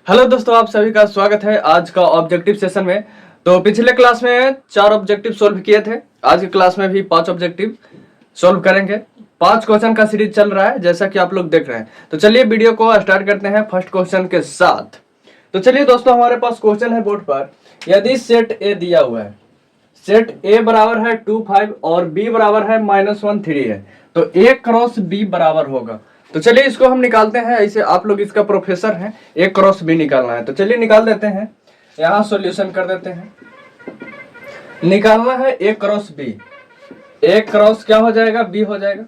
Hello दोस्तों, आप सभी का स्वागत है आज का ऑब्जेक्टिव सेशन में। तो पिछले क्लास में 4 ऑब्जेक्टिव सोल्व किए थे। आज की क्लास में भी 5 ऑब्जेक्टिव सोल्व करेंगे। 5 क्वेश्चन का सीरीज चल रहा है जैसा कि आप लोग देख रहे हैं। तो चलिए वीडियो को स्टार्ट करते हैं फर्स्ट क्वेश्चन के साथ। तो चलिए दोस्तों, हमारे पास क्वेश्चन है बोर्ड पर। यदि सेट ए दिया हुआ है, सेट ए बराबर है 2 5 और बी बराबर है -1 3 है, तो ए क्रॉस बी बराबर होगा। तो चलिए इसको हम निकालते हैं। ऐसे आप लोग इसका प्रोफेसर हैं, ए क्रॉस बी निकालना है। तो चलिए निकाल देते हैं, यहाँ सॉल्यूशन कर देते हैं। निकालना है A cross B. A cross क्या हो जाएगा, बी हो जाएगा।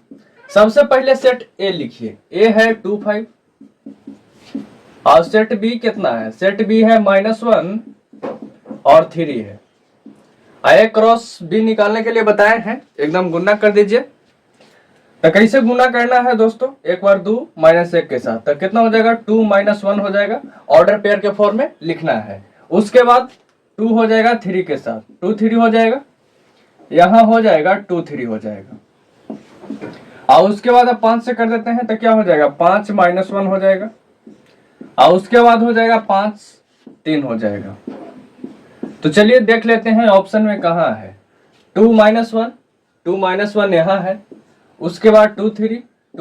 सबसे पहले सेट ए लिखिए। ए है 2 5 और सेट बी कितना है, सेट बी है -1 और 3 है। ए क्रॉस बी निकालने के लिए बताए हैं, एकदम गुना कर दीजिए। तो कैसे गुना करना है दोस्तों, एक बार 2 -1 के साथ, तो कितना हो जाएगा 2 -1 हो जाएगा। ऑर्डर पेयर के फॉर्म में लिखना है। उसके बाद 2 हो जाएगा 3 के साथ, 2 3 हो जाएगा, यहाँ हो जाएगा 2 3 हो जाएगा। और उसके बाद अब 5 से कर देते हैं तो क्या हो जाएगा 5 -1 हो जाएगा। और उसके बाद हो जाएगा 5 3 हो जाएगा। तो चलिए देख लेते हैं ऑप्शन में कहाँ है 2 -1। 2 -1 यहाँ है। उसके बाद 2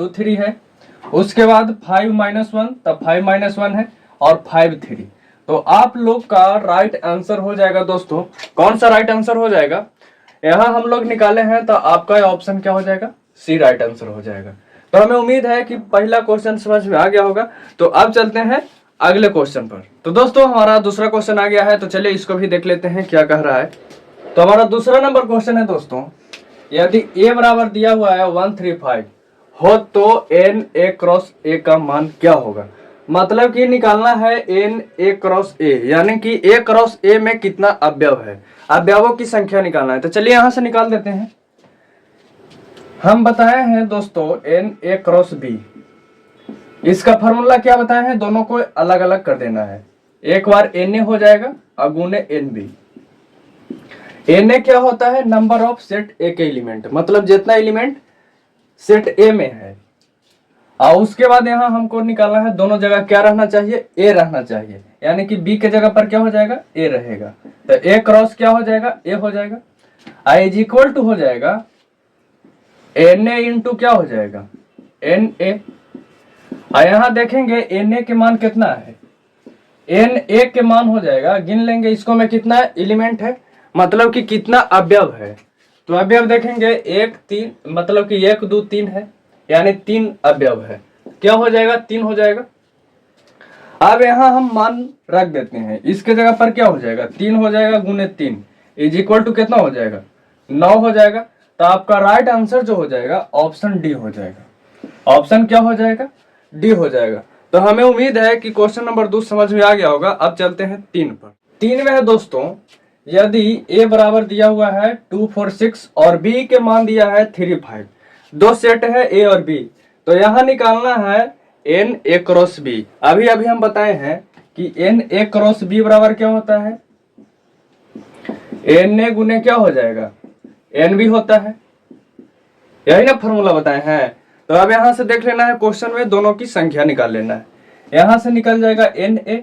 3 है। उसके बाद 5 -1, तब 5 -1 है और 5 3। तो आप लोग का राइट आंसर हो जाएगा दोस्तों, कौन सा राइट आंसर हो जाएगा, यहाँ हम लोग निकाले हैं तो आपका ऑप्शन क्या हो जाएगा, सी राइट आंसर हो जाएगा। तो हमें उम्मीद है कि पहला क्वेश्चन समझ में आ गया होगा। तो अब चलते हैं अगले क्वेश्चन पर। तो दोस्तों हमारा दूसरा क्वेश्चन आ गया है, तो चलिए इसको भी देख लेते हैं क्या कह रहा है। तो हमारा दूसरा नंबर क्वेश्चन है दोस्तों, यदि a बराबर दिया हुआ है 1 3 5 हो तो n a क्रॉस a का मान क्या होगा। मतलब कि निकालना है n a क्रॉस a, यानी कि a क्रॉस a में कितना अवयव है, अवयवों की संख्या निकालना है। तो चलिए यहां से निकाल देते हैं। हम बताए हैं दोस्तों n a क्रॉस b, इसका फॉर्मूला क्या बताए हैं, दोनों को अलग अलग कर देना है। एक बार na हो जाएगा और गुने nb। Na क्या होता है, नंबर ऑफ सेट ए के एलिमेंट, मतलब जितना एलिमेंट सेट ए में है। और उसके बाद यहाँ हमको निकालना है दोनों जगह क्या रहना चाहिए, ए रहना चाहिए, यानी कि बी के जगह पर क्या हो जाएगा, ए रहेगा। तो ए क्रॉस क्या हो जाएगा, ए हो जाएगा। आई इज इक्वल टू हो जाएगा एन ए इंटू क्या हो जाएगा, एन ए। और यहाँ देखेंगे एन ए के मान कितना है, एन ए के मान हो जाएगा, गिन लेंगे इसको में कितना एलिमेंट है, मतलब कि कितना अवयव है। तो अवयव देखेंगे 1 3, मतलब कि 1 2 3 है, यानी 3 अवयव है। क्या हो जाएगा, 3 हो जाएगा। अब यहाँ हम मान रख देते हैं, इसके जगह पर क्या हो जाएगा 3 हो जाएगा गुने 3 इज इक्वल टू कितना हो जाएगा 9 हो जाएगा। तो आपका राइट आंसर जो हो जाएगा ऑप्शन डी हो जाएगा। ऑप्शन क्या हो जाएगा, डी हो जाएगा। तो हमें उम्मीद है कि क्वेश्चन नंबर 2 समझ में आ गया होगा। अब चलते हैं 3 पर। 3 में है दोस्तों, यदि a बराबर दिया हुआ है 2 4 6 और b के मान दिया है 3 5, दो सेट है a और b, तो यहाँ निकालना है n a क्रॉस b। अभी हम बताए हैं कि n a क्रॉस b बराबर क्या होता है, n a गुने क्या हो जाएगा, n b होता है, यही ना फॉर्मूला बताए हैं। तो अब यहाँ से देख लेना है, क्वेश्चन में दोनों की संख्या निकाल लेना है। यहाँ से निकल जाएगा n a,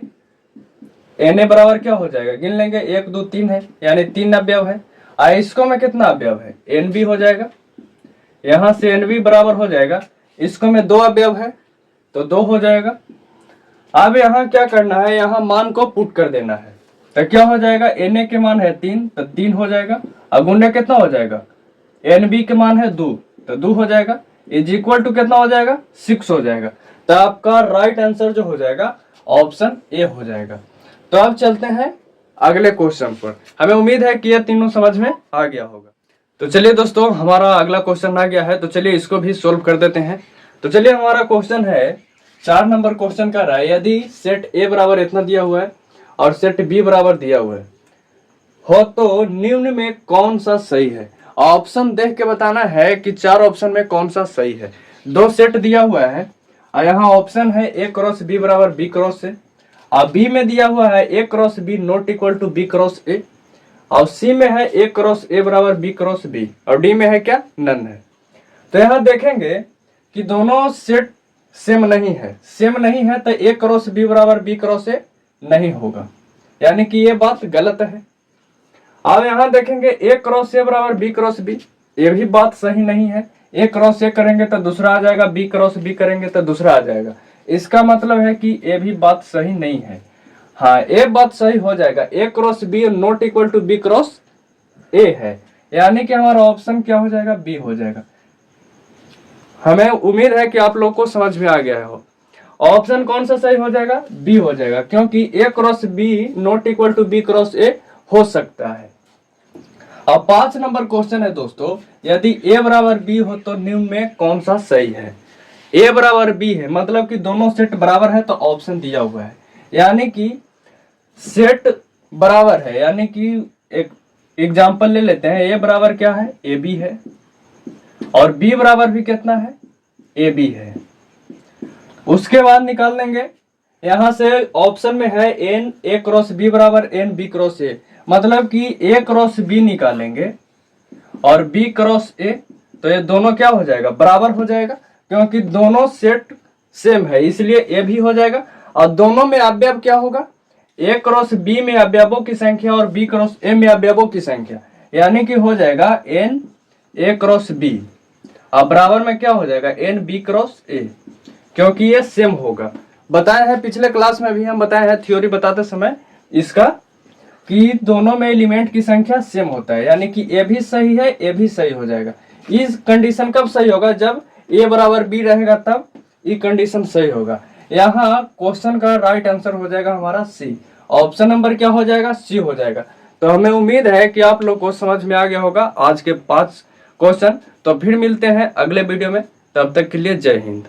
एन ए बराबर क्या हो जाएगा, गिन लेंगे 1 2 3 है, यानी 3 अवयव है। इसको में कितना अवयव है, एन बी हो जाएगा। यहाँ से एन बी बराबर हो जाएगा, इसको में 2 अवयव है तो 2 हो जाएगा। अब यहाँ क्या करना है, यहाँ मान को पुट कर देना है। तो क्या हो जाएगा, एन ए के मान है 3 तो 3 हो जाएगा। और गुणे कितना हो जाएगा, एन बी के मान है 2 तो 2 हो जाएगा, इज इक्वल टू कितना हो जाएगा 6 हो जाएगा। तो आपका राइट आंसर जो हो जाएगा ऑप्शन ए हो जाएगा। तो अब चलते हैं अगले क्वेश्चन पर। हमें उम्मीद है कि ये तीनों समझ में आ गया होगा। तो चलिए दोस्तों, हमारा अगला क्वेश्चन आ गया है, तो चलिए इसको भी सोल्व कर देते हैं। तो चलिए हमारा क्वेश्चन है 4 नंबर क्वेश्चन का रहा है, यदि सेट ए बराबर इतना दिया हुआ है और सेट बी बराबर दिया हुआ है हो तो निम्न में कौन सा सही है। ऑप्शन देख के बताना है कि 4 ऑप्शन में कौन सा सही है। 2 सेट दिया हुआ है और यहाँ ऑप्शन है ए क्रॉस बी बराबर बी क्रॉस ए, और बी में दिया हुआ है A cross B not equal to B cross A, और सी में है ए क्रॉस ए बराबर बी क्रॉस बी, और डी में है क्या, नन है। तो यहाँ देखेंगे कि दोनों सेट सेम नहीं है, सेम नहीं है तो ए क्रॉस बी बराबर बी क्रॉस ए नहीं होगा, यानी कि ये बात गलत है। अब यहाँ देखेंगे ए क्रॉस ए बराबर बी क्रॉस बी, ये भी बात सही नहीं है। ए क्रॉस ए करेंगे तो दूसरा आ जाएगा, बी क्रॉस बी करेंगे तो दूसरा आ जाएगा। इसका मतलब है कि ये भी बात सही नहीं है। हाँ, ये बात सही हो जाएगा, A cross B not equal to B cross A है, यानी कि हमारा ऑप्शन क्या हो जाएगा, बी हो जाएगा। हमें उम्मीद है कि आप लोग को समझ में आ गया हो। ऑप्शन कौन सा सही हो जाएगा, बी हो जाएगा, क्योंकि A cross B not equal to B cross A हो सकता है। अब 5 नंबर क्वेश्चन है दोस्तों, यदि ए बराबर बी हो तो निम्न में कौन सा सही है। ए बराबर बी है मतलब कि दोनों सेट बराबर है, तो ऑप्शन दिया हुआ है, यानी कि सेट बराबर है, यानी कि एक एग्जांपल ले लेते हैं। ए बराबर क्या है, ए बी है, और बी बराबर भी कितना है, ए बी है। उसके बाद निकाल लेंगे, यहां से ऑप्शन में है एन ए क्रॉस बी बराबर एन बी क्रॉस ए, मतलब कि ए क्रॉस बी निकालेंगे और बी क्रॉस ए, तो ये दोनों क्या हो जाएगा, बराबर हो जाएगा, क्योंकि दोनों सेट सेम है, इसलिए ए भी हो जाएगा। और दोनों में अवयव क्या होगा, ए क्रॉस बी में अवयवों की संख्या और बी क्रॉस ए में अवयवों की संख्या, यानी कि हो जाएगा एन ए क्रॉस बी, अब बराबर में क्या हो जाएगा, एन बी क्रॉस ए, क्योंकि ये सेम होगा। बताया है पिछले क्लास में भी हम बताए हैं थ्योरी बताते समय इसका, कि दोनों में एलिमेंट की संख्या सेम होता है, यानी कि ए भी सही है, ए भी सही हो जाएगा। इस कंडीशन कब सही होगा, जब ए बराबर बी रहेगा, तब ये कंडीशन सही होगा। यहाँ क्वेश्चन का राइट आंसर हो जाएगा हमारा सी, ऑप्शन नंबर क्या हो जाएगा, सी हो जाएगा। तो हमें उम्मीद है कि आप लोग को समझ में आ गया होगा आज के 5 क्वेश्चन। तो फिर मिलते हैं अगले वीडियो में, तब तक के लिए जय हिंद।